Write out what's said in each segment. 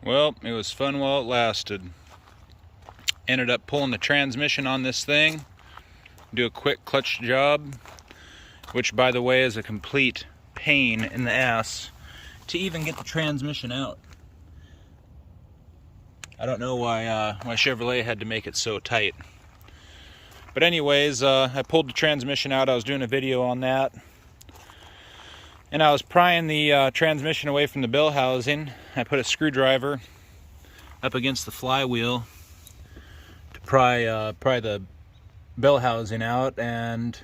Well, it was fun while it lasted. Ended up pulling the transmission on this thing, do a quick clutch job, which by the way is a complete pain in the ass to even get the transmission out. I don't know why Chevrolet had to make it so tight. But anyways, I pulled the transmission out. I was doing a video on that. And I was prying the transmission away from the bell housing. I put a screwdriver up against the flywheel to pry the bell housing out, and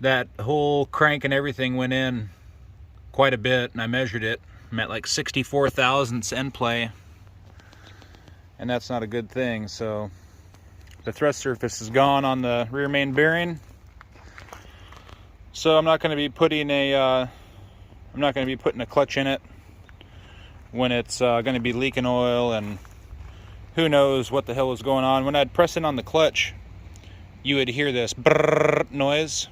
that whole crank and everything went in quite a bit, and I measured it. I'm at like 64 thousandths end play, and that's not a good thing. So the thrust surface is gone on the rear main bearing. So I'm not going to be putting a clutch in it when it's going to be leaking oil, and who knows what the hell was going on. When I'd press in on the clutch, you would hear this brrrr noise,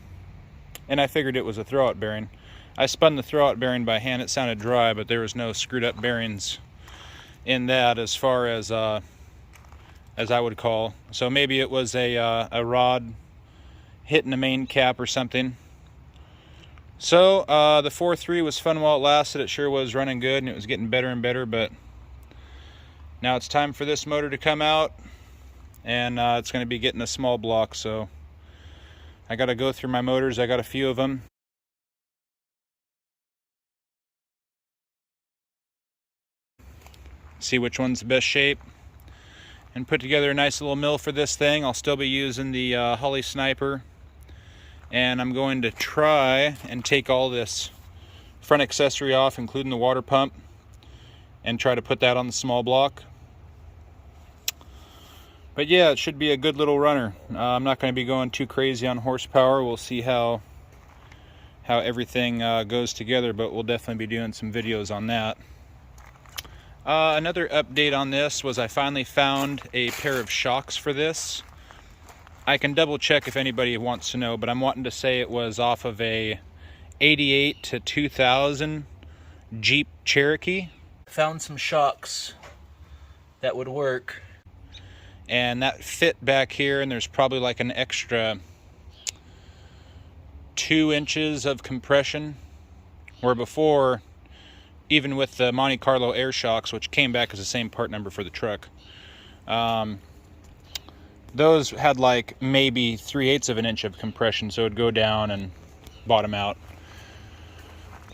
and I figured it was a throwout bearing. I spun the throwout bearing by hand. It sounded dry, but there was no screwed up bearings in that as far as I would call. So maybe it was a rod hitting the main cap or something. So the 4.3 was fun while it lasted. It sure was running good, and it was getting better and better, but now it's time for this motor to come out, and it's going to be getting a small block. So I got to go through my motors. I got a few of them. See which one's the best shape, and put together a nice little mill for this thing. I'll still be using the Holley Sniper, and I'm going to try and take all this front accessory off, including the water pump, and try to put that on the small block. But yeah, it should be a good little runner. I'm not going to be going too crazy on horsepower. We'll see how everything goes together, but we'll definitely be doing some videos on that. Another update on this was I finally found a pair of shocks for this. I can double check if anybody wants to know, but I'm wanting to say it was off of a 88 to 2000 Jeep Cherokee. Found some shocks that would work, and that fit back here, and there's probably like an extra 2 inches of compression, where before, even with the Monte Carlo air shocks, which came back as the same part number for the truck, those had like maybe 3/8 of an inch of compression, so it'd go down and bottom out.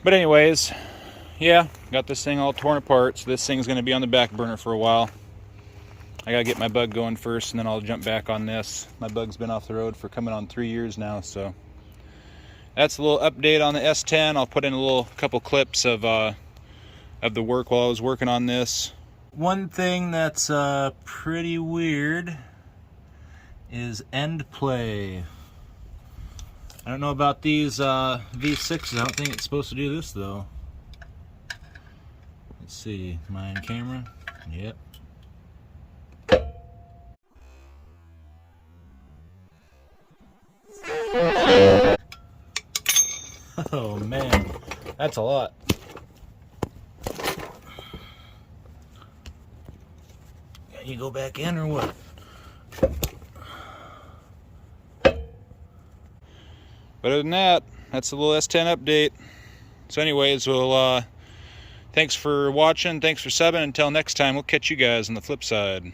But anyways, yeah, got this thing all torn apart, so this thing's going to be on the back burner for a while. I gotta get my bug going first, and then I'll jump back on this. My bug's been off the road for coming on 3 years now, so that's a little update on the S10. I'll put in a couple clips of the work while I was working on this. One thing that's pretty weird is end play. I don't know about these V6s. I don't think it's supposed to do this though. Let's see, am I in camera? Yep. Oh man, that's a lot. You go back in or what? But other than that, that's a little S10 update. So anyways, thanks for watching, thanks for subbing. Until next time, we'll catch you guys on the flip side.